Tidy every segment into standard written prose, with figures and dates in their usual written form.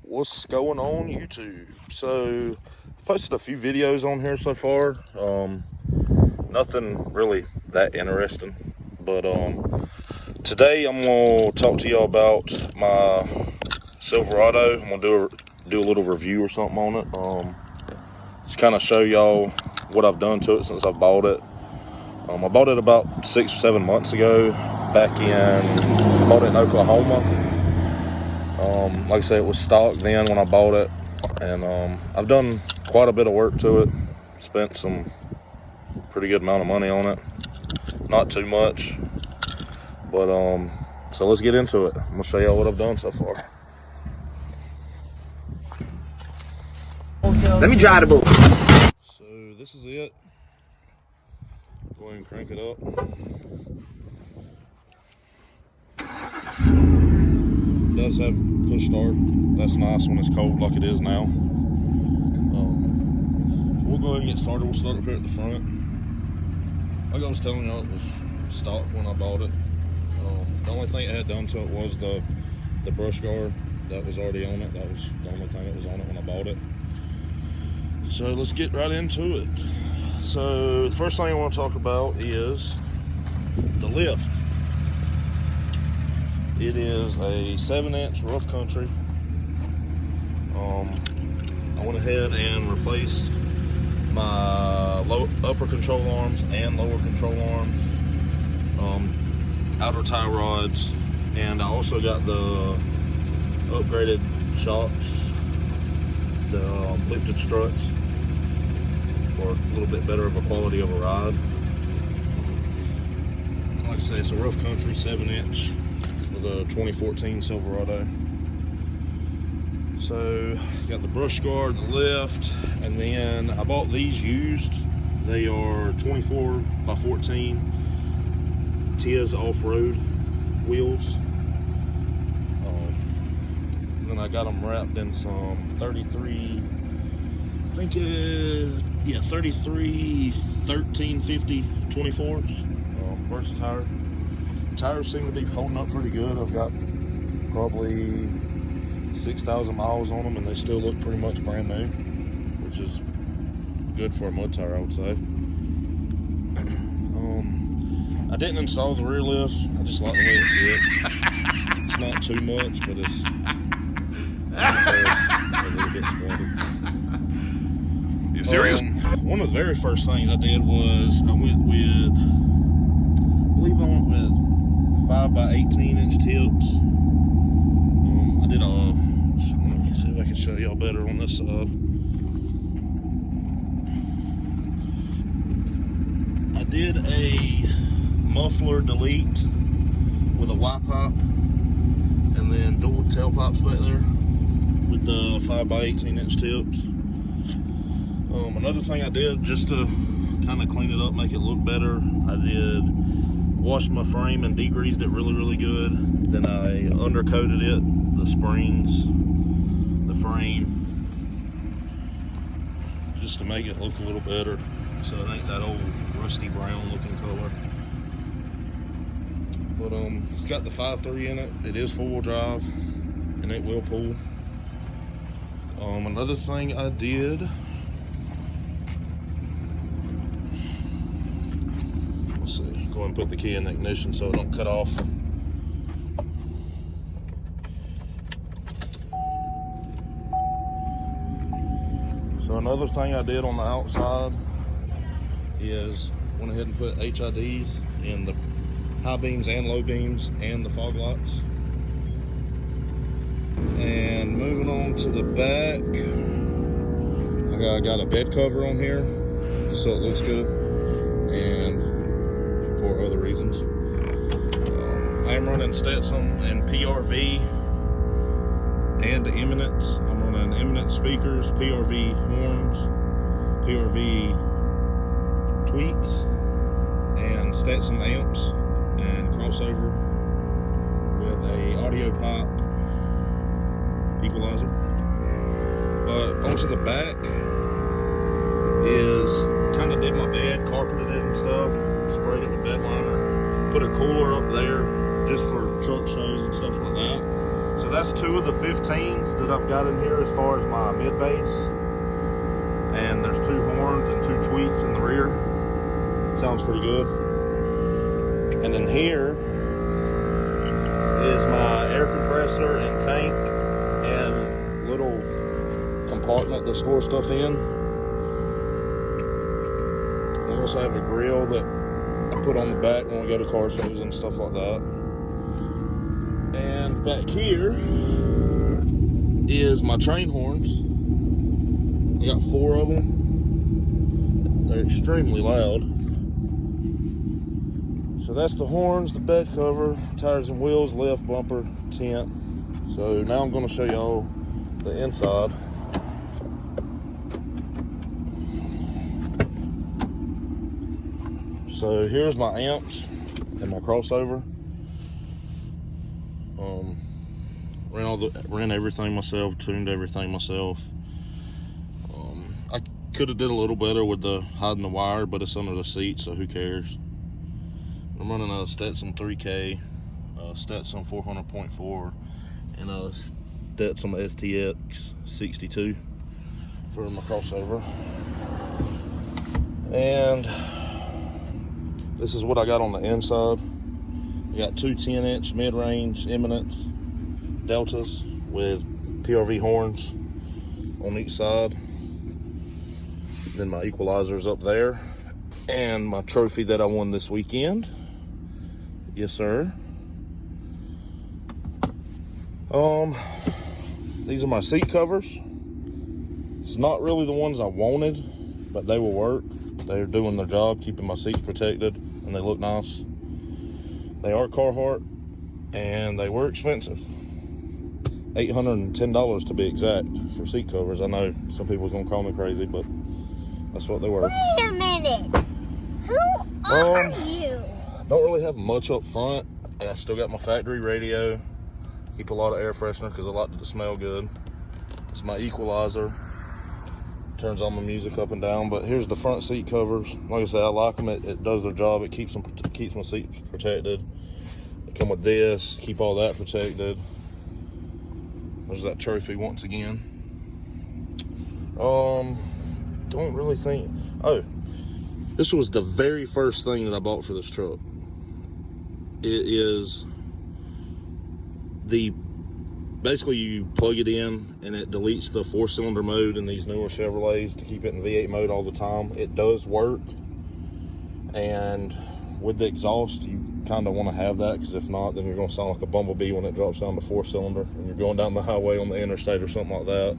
What's going on YouTube? So I've posted a few videos on here so far. Nothing really that interesting, but today I'm gonna talk to y'all about my Silverado. I'm gonna do a little review or something on it. Just kind of show y'all what I've done to it since I bought it. I bought it about 6 or 7 months ago. Bought it in Oklahoma. Like I said, it was stock then when I bought it, and I've done quite a bit of work to it. Spent some pretty good amount of money on it. Not too much, but so let's get into it. I'm gonna show y'all what I've done so far. Let me drive the boat. So this is it. Go ahead and crank it up. It does have push start. That's nice when it's cold like it is now. We'll go ahead and get started. We'll start up here at the front. Like I was telling y'all, it was stock when I bought it. The only thing it had done to it was the brush guard that was already on it. That was the only thing that was on it when I bought it. So let's get right into it. So the first thing I want to talk about is the lift. It is a 7-inch rough country. I went ahead and replaced my upper control arms and lower control arms, outer tie rods, and I also got the upgraded shocks, the lifted struts for a little bit better of a quality of a ride. Like I say, it's a rough country 7-inch with a 2014 Silverado. So got the brush guard, the lift, and then I bought these used. They are 24 by 14 Tiz off-road wheels. Then I got them wrapped in some 33, I think 33 1350 24s. Versatile tires seem to be holding up pretty good. I've got probably 6,000 miles on them, and they still look pretty much brand new, which is good for a mud tire, I would say. I didn't install the rear lift. I just like the way it sits. It's not too much, but it's a little bit squatted. You serious? One of the very first things I did was I went with 5 by 18-inch tips. Let me see if I can show y'all better on this side. I did a muffler delete with a Y pipe and then dual tailpipes back there with the 5 by 18-inch tips. Another thing I did just to kind of clean it up, make it look better, I did wash my frame and degreased it really good. Then I undercoated it, the springs, the frame, just to make it look a little better, so it ain't that old rusty brown looking color. But it's got the 5.3 in it. It is 4-wheel drive, and it will pull. Another thing I did, let's see, go ahead and put the key in the ignition so it don't cut off. So another thing I did on the outside is went ahead and put HIDs in the high beams and low beams and the fog lights. And moving on to the back, I got a bed cover on here so it looks good, and for other reasons. I am running Stetson and PRV and Eminence. I'm running Eminence speakers, PRV horns, PRV tweets, and Stetson amps and crossover with a audio pipe equalizer. But onto the back is kind of did my bed, carpeted it and stuff, sprayed it with bed liner, put a cooler up there just for truck shows and stuff like that. So that's 2 of the 15s that I've got in here as far as my mid bass. And there's 2 horns and 2 tweets in the rear. Sounds pretty good. And then here is my air compressor and tank and little compartment to store stuff in. We also have a grill that I put on the back when we go to car shows and stuff like that. And back here is my train horns. I got 4 of them. They're extremely loud. So that's the horns, the bed cover, tires and wheels, left bumper, tent. So now I'm going to show y'all the inside. So here's my amps and my crossover. Ran everything myself, tuned everything myself. I could have did a little better with the hiding the wire, but it's under the seat, so who cares? I'm running a Stetson 3K, Stetson 400.4, and a Stetson STX 62 for my crossover. And this is what I got on the inside. I got 2 10-inch mid-range Eminence Deltas with PRV horns on each side. Then my equalizer's up there. And my trophy that I won this weekend. Yes, sir. These are my seat covers. It's not really the ones I wanted, but they will work. They're doing their job, keeping my seats protected, and they look nice. They are Carhartt, and they were expensive. $810 to be exact for seat covers. I know some people are gonna call me crazy, but that's what they were. Wait a minute. Who are you? Don't really have much up front. I still got my factory radio. Keep a lot of air freshener because I like it to smell good. It's my equalizer. Turns on my music up and down. But here's the front seat covers. Like I said, I like them. It does their job. It keeps my seats protected. They come with this. Keep all that protected. There's that trophy once again. Don't really think. Oh, this was the very first thing that I bought for this truck. It is basically you plug it in and it deletes the 4-cylinder mode in these newer Chevrolets to keep it in V8 mode all the time. It does work, and with the exhaust you kind of want to have that, because if not, then you're going to sound like a bumblebee when it drops down to 4-cylinder and you're going down the highway on the interstate or something like that.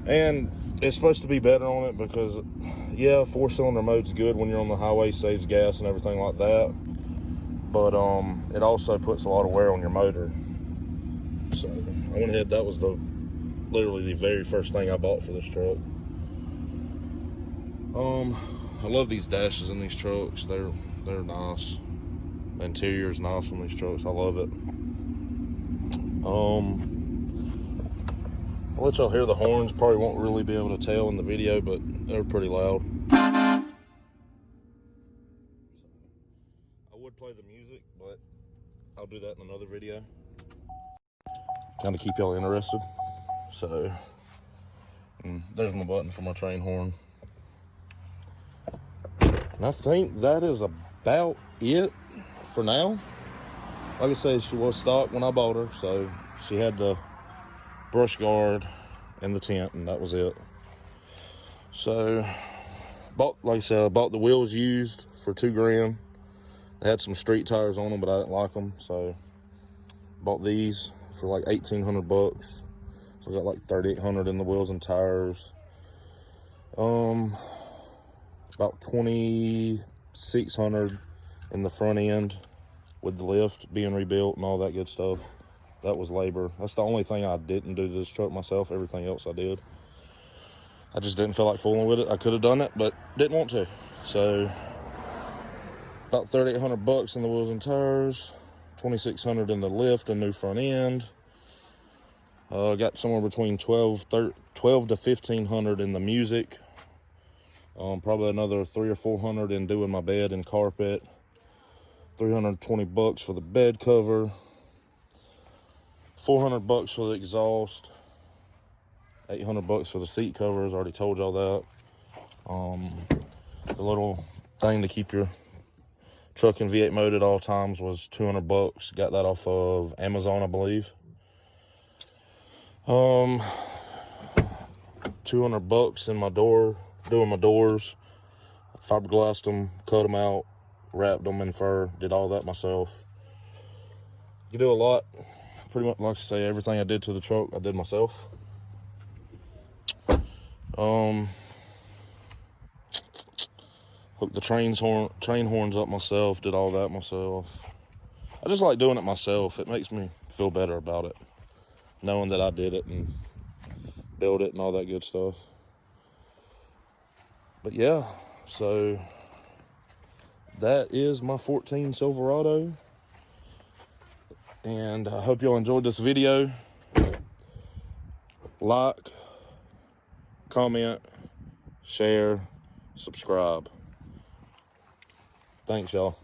And it's supposed to be better on it because, yeah, 4-cylinder mode's good when you're on the highway, saves gas and everything like that, but it also puts a lot of wear on your motor. So I went ahead, that was literally the very first thing I bought for this truck. I love these dashes in these trucks. They're nice. The interior is nice on these trucks. I love it. I'll let y'all hear the horns. Probably won't really be able to tell in the video, but they're pretty loud. I would play the music, but I'll do that in another video. Kind of keep y'all interested. So, there's my button for my train horn. And I think that is about it for now. Like I said, she was stock when I bought her, so she had the brush guard and the tent, and that was it. So, like I said, I bought the wheels used for $2,000. They had some street tires on them, but I didn't like them, so bought these for like $1,800. So I got like $3,800 in the wheels and tires. About $2,600 in the front end with the lift being rebuilt and all that good stuff. That was labor. That's the only thing I didn't do to this truck myself. Everything else I did. I just didn't feel like fooling with it. I could have done it, but didn't want to. So about $3,800 in the wheels and tires, $2,600 in the lift and new front end. Got somewhere between $1,200 to $1,500 in the music. Probably another $300 or $400 in doing my bed and carpet. $320 for the bed cover. $400 for the exhaust, $800 for the seat covers. Already told y'all that. The little thing to keep your truck in V8 mode at all times was $200. Got that off of Amazon, I believe. $200 in my door, doing my doors. Fiberglassed them, cut them out, wrapped them in fur, did all that myself. You do a lot. Pretty much, like I say, everything I did to the truck, I did myself. Hooked the train horns up myself, did all that myself. I just like doing it myself. It makes me feel better about it, knowing that I did it and built it and all that good stuff. But yeah, so that is my 14 Silverado. And I hope y'all enjoyed this video. Like, comment, share, subscribe. Thanks, y'all.